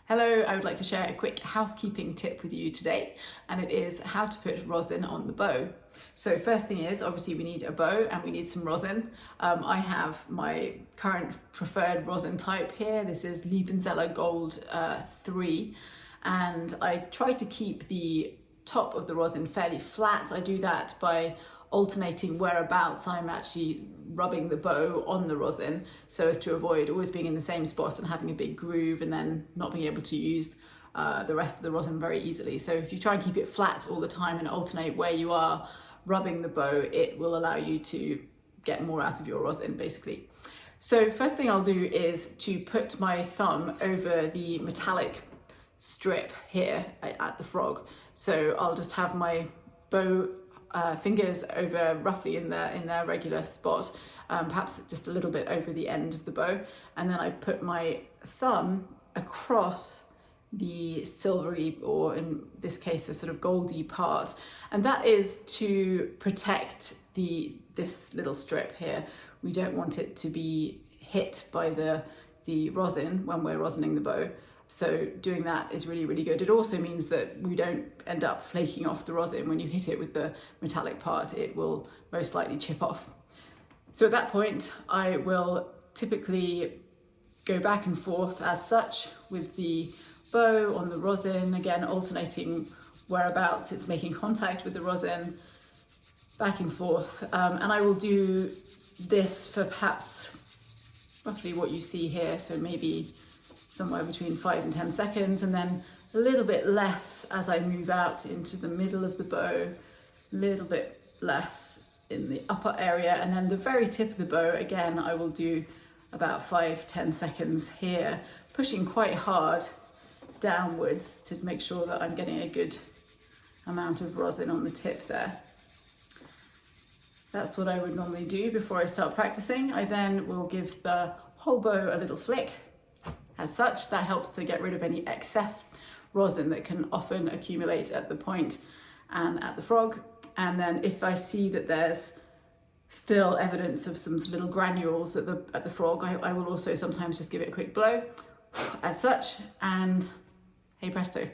Hello, I would like to share a quick housekeeping tip with you today, and it is how to put rosin on the bow. So first thing is, obviously we need a bow and we need some rosin. I have my current preferred rosin type here. This is Cello Gold 3, and I try to keep the top of the rosin fairly flat. I do that by alternating whereabouts I'm actually rubbing the bow on the rosin, so as to avoid always being in the same spot and having a big groove and then not being able to use the rest of the rosin very easily. So if you try and keep it flat all the time and alternate where you are rubbing the bow, it will allow you to get more out of your rosin basically. So first thing I'll do is to put my thumb over the metallic strip here at the frog. So I'll just have my bow fingers over roughly in their regular spot, perhaps just a little bit over the end of the bow, and then I put my thumb across the silvery, or in this case a sort of goldy part, and that is to protect this little strip here. We don't want it to be hit by the rosin when we're rosining the bow. So doing that is really, really good. It also means that we don't end up flaking off the rosin. When you hit it with the metallic part, it will most likely chip off. So at that point, I will typically go back and forth as such with the bow on the rosin, again alternating whereabouts it's making contact with the rosin, back and forth. And I will do this for perhaps roughly what you see here, so maybe somewhere between 5 and 10 seconds, and then a little bit less as I move out into the middle of the bow, a little bit less in the upper area, and then the very tip of the bow, again, I will do about 5-10 seconds here, pushing quite hard downwards to make sure that I'm getting a good amount of rosin on the tip there. That's what I would normally do before I start practicing. I then will give the whole bow a little flick. As such, that helps to get rid of any excess rosin that can often accumulate at the point and at the frog. And then if I see that there's still evidence of some little granules at the frog, I will also sometimes just give it a quick blow as such, and hey presto.